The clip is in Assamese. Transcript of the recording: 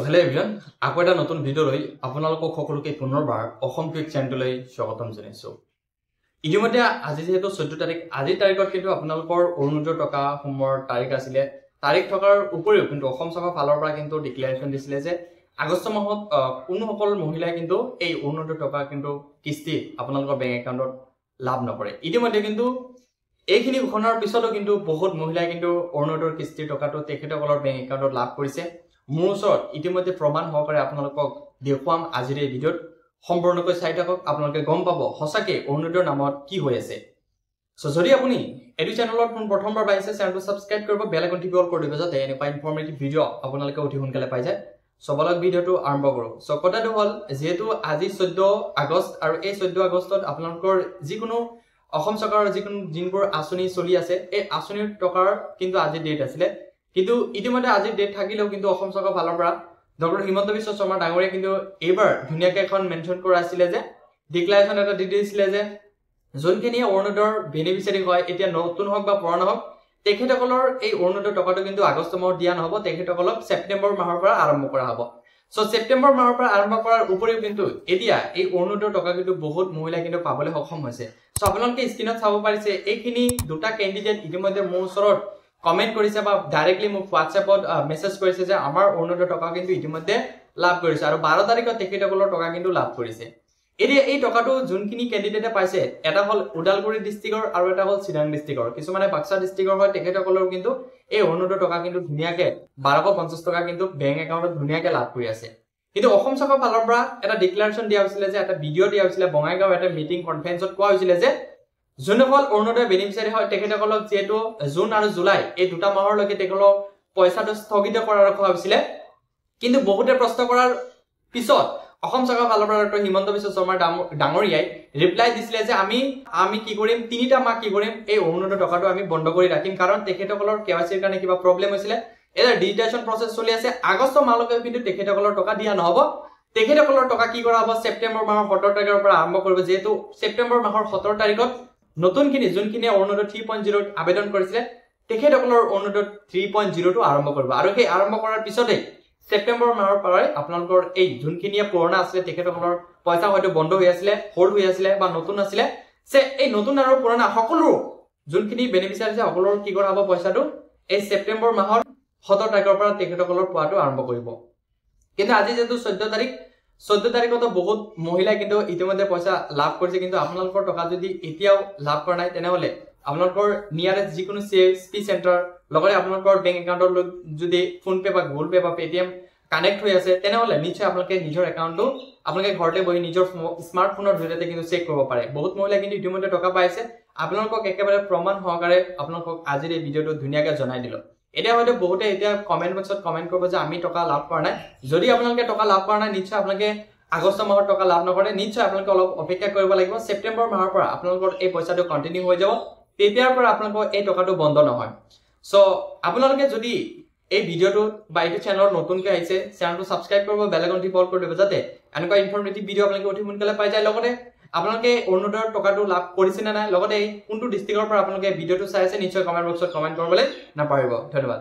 হেল্ল' এভৰিৱান, আকৌ এটা নতুন ভিডিঅ' লৈ আপোনালোকক সকলোকে পুনৰবাৰ অসম কুইক চেনেললৈ স্বাগতম জনাইছোঁ। ইতিমধ্যে আজি যেহেতু 14 তাৰিখ, আজিৰ তাৰিখত কিন্তু আপোনালোকৰ অৰুণোদয় টকা সোমোৱাৰ তাৰিখ আছিলে। তাৰিখ থকাৰ উপৰিও কিন্তু অসম চৰকাৰৰ ফালৰ পৰা কিন্তু ডিক্লেৰেশ্যন দিছিলে যে আগষ্ট মাহত কোনোসকল মহিলাই কিন্তু এই অৰুণোদয় টকা কিন্তু কিস্তি আপোনালোকৰ বেংক একাউণ্টত লাভ নকৰে। ইতিমধ্যে কিন্তু এইখিনি ঘোষণাৰ পিছতো কিন্তু বহুত মহিলাই কিন্তু অৰুণোদয়ৰ কিস্তিৰ টকাটো তেখেতসকলৰ বেংক একাউণ্টত লাভ কৰিছে। মোৰ ওচৰত ইতিমধ্যে প্ৰমাণ সহকাৰে আপোনালোকক দেখুৱাম আজিৰ এই ভিডিঅ'ত। সম্পূৰ্ণকৈ চাই থাকক, আপোনালোকে গম পাব সঁচাকৈ অৰুণোদয়ৰ নামত কি হৈ আছে। যদি আপুনি এইটো চেনেলত প্ৰথমবাৰ পাইছে, চেনেলটো ছাবস্ক্ৰাইব কৰিব, বেল আইকনটো অল কৰি দিব যাতে এনেকুৱা ইনফৰ্মেটিভ ভিডিঅ' আপোনালোকে অতি সোনকালে পাই যায়। বলক ভিডিঅ'টো আৰম্ভ কৰোঁ। কথাটো হ'ল যিহেতু আজি 14 আগষ্ট আৰু এই 14 আগষ্টত আপোনালোকৰ যিকোনো অসম চৰকাৰৰ যিবোৰ আঁচনি চলি আছে এই আঁচনিৰ টকাৰ কিন্তু আজি ডেট আছিলে। কিন্তু ইতিমধ্যে আজিৰ ডেট থাকিলেও কিন্তু অসম চৰকাৰৰ ফালৰ পৰা ডক্টৰ হিমন্ত বিশ্ব শৰ্মা ডাঙৰীয়ে কিন্তু এইবাৰ ধুনীয়াকৈ এখন মেনশ্যন কৰা আছিলে যে ডিক্লাৰেশ্যন এটা দি দিছিলে যে যোনখিনি অৰুণোদয়ৰ বেনিফিচিয়াৰী হয়, এতিয়া নতুন হওক বা পুৰণা হওক, তেখেতসকলৰ এই অৰুণোদয় টকাটো কিন্তু আগষ্ট মাহত দিয়া নহ'ব, তেখেতসকলক ছেপ্টেম্বৰ মাহৰ পৰা আৰম্ভ কৰা হ'ব। ছেপ্টেম্বৰ মাহৰ পৰা আৰম্ভ কৰাৰ উপৰিও কিন্তু এতিয়া এই অৰুণোদয়ৰ টকা কিন্তু বহুত মহিলাই কিন্তু পাবলৈ সক্ষম হৈছে। আপোনালোকে স্ক্ৰীণত চাব পাৰিছে এইখিনি দুটা কেণ্ডিডেট ইতিমধ্যে মোৰ ওচৰত কমেণ্ট কৰিছে বা ডাইৰেক্টলি মোক হোৱাটছএপত মেছেজ কৰিছে যে আমাৰ অৰুণোদয় টকা কিন্তু ইতিমধ্যে লাভ কৰিছে আৰু 12 তাৰিখত তেখেতসকলৰ টকা কিন্তু লাভ কৰিছে। এতিয়া এই টকাটো যোনখিনি কেণ্ডিডেটে পাইছে, এটা হ'ল ওদালগুৰি ডিষ্ট্ৰিক্টৰ আৰু এটা হ'ল চিৰাং ডিষ্ট্ৰিক্টৰ, কিছুমানে বাক্সা ডিষ্ট্ৰিক্টৰ হয়, তেখেতসকলৰ কিন্তু এই অৰুণোদয় টকা কিন্তু ধুনীয়াকৈ 1250 টকা কিন্তু বেংক একাউণ্টত ধুনীয়াকৈ লাভ কৰি আছে। কিন্তু অসম চৰকাৰৰ ফালৰ পৰা এটা ডিক্লাৰেশ্যন দিয়া হৈছিলে যে এটা ভিডিঅ' দিয়া হৈছিলে, বঙাইগাঁও এটা মিটিং কনফাৰেন্সত কোৱা হৈছিলে যে যোনসকল অৰুণোদয় বেনিফিচিয়াৰী হয় তেখেতসকলক যিহেতু জুন আৰু জুলাই এই দুটা মাহলৈকে তেখেতসকলক পইচাটো স্থগিত কৰা ৰখা হৈছিলে। কিন্তু বহুতে প্ৰশ্ন কৰাৰ পিছত অসম চৰকাৰৰ ফালৰ পৰা ডক্টৰ হিমন্ত বিশ্ব শৰ্মা ডাঙৰীয়াই ৰিপ্লাই দিছিলে যে আমি কি কৰিম, 3টা মাহ কি কৰিম, এই অৰুণোদয় টকাটো আমি বন্ধ কৰি ৰাখিম, কাৰণ তেখেতসকলৰ কেৱাইচিৰ কাৰণে কিবা প্ৰব্লেম হৈছিলে। এটা ডিজিটেশ্যন প্ৰচেছ চলি আছে, আগষ্ট মাহলৈকে কিন্তু তেখেতসকলৰ টকা দিয়া নহ'ব। তেখেতসকলৰ টকা কি কৰা হ'ব, ছেপ্টেম্বৰ মাহৰ 17 তাৰিখৰ পৰা আৰম্ভ কৰিব। যিহেতু ছেপ্টেম্বৰ মাহৰ 17 তাৰিখত নতুনখিনি যোনখিনি অৰুণোদয় 3.0 আবেদন কৰিছিলে তেখেতসকলৰ অৰুণোদয় 3.0টো আৰম্ভ কৰিব আৰু সেই আৰম্ভ কৰাৰ পিছতেই ছেপ্টেম্বৰ মাহৰ পৰাই আপোনালোকৰ এই যোনখিনিয়ে পুৰণা আছিলে তেখেতসকলৰ পইচা হয়তো বন্ধ হৈ আছিলে, হোল্ড হৈ আছিলে বা নতুন আছিলে, এই নতুন আৰু পুৰণা সকলো যোনখিনি বেনিফিচিয়াৰী আছে সকলোৰ কি কৰা হ'ব, পইচাটো এই ছেপ্টেম্বৰ মাহৰ 17 তাৰিখৰ পৰা তেখেতসকলৰ পোৱাটো আৰম্ভ কৰিব। কিন্তু আজি যিহেতু 14 তাৰিখতো বহুত মহিলাই কিন্তু ইতিমধ্যে পইচা লাভ কৰিছে। কিন্তু আপোনালোকৰ টকা যদি এতিয়াও লাভ কৰা নাই তেনেহ'লে আপোনালোকৰ নিয়াৰেষ্ট যিকোনো CSP চেণ্টাৰ লগতে আপোনালোকৰ বেংক একাউণ্টৰ যদি ফোনপে বা গুগল পে বা পেটিএম কানেক্ট হৈ আছে তেনেহ'লে নিশ্চয় আপোনালোকে নিজৰ একাউণ্টটো আপোনালোকে ঘৰতে বহি নিজৰ স্মাৰ্টফোনৰ জৰিয়তে কিন্তু চেক কৰিব পাৰে। বহুত মহিলাই কিন্তু ইতিমধ্যে টকা পাইছে। আপোনালোকক একেবাৰে প্ৰমাণ সহকাৰে আপোনালোকক আজিৰ এই ভিডিঅ'টো ধুনীয়াকৈ জনাই দিলোঁ। এতিয়া হয়তো বহুতে এতিয়া কমেণ্ট বক্সত কমেণ্ট কৰিব যে আমি টকা লাভ কৰা নাই। যদি আপোনালোকে টকা লাভ কৰা নাই, নিশ্চয় আপোনালোকে আগষ্ট মাহত টকা লাভ নকৰে, নিশ্চয় আপোনালোকে অলপ অপেক্ষা কৰিব লাগিব। ছেপ্টেম্বৰ মাহৰ পৰা আপোনালোকৰ এই পইচাটো কণ্টিনিউ হৈ যাব, তেতিয়াৰ পৰা আপোনালোকৰ এই টকাটো বন্ধ নহয়। আপোনালোকে যদি এই ভিডিঅ'টো বা এইটো চেনেলত নতুনকৈ আহিছে, চেনেলটো ছাবস্ক্ৰাইব কৰিব, বেল আইকনটো অল কৰি দিব যাতে এনেকুৱা ইনফৰ্মেটিভ ভিডিঅ' আপোনালোকে অতি সোনকালে পাই যায়। লগতে আপোনালোকে অৰুণোদয়ৰ টকাটো লাভ কৰিছে নে নাই, লগতে কোনটো ডিষ্ট্ৰিক্টৰ পৰা আপোনালোকে ভিডিঅ'টো চাই আছে, নিশ্চয় কমেণ্ট বক্সত কমেণ্ট কৰিবলৈ নাপাহৰিব। ধন্যবাদ।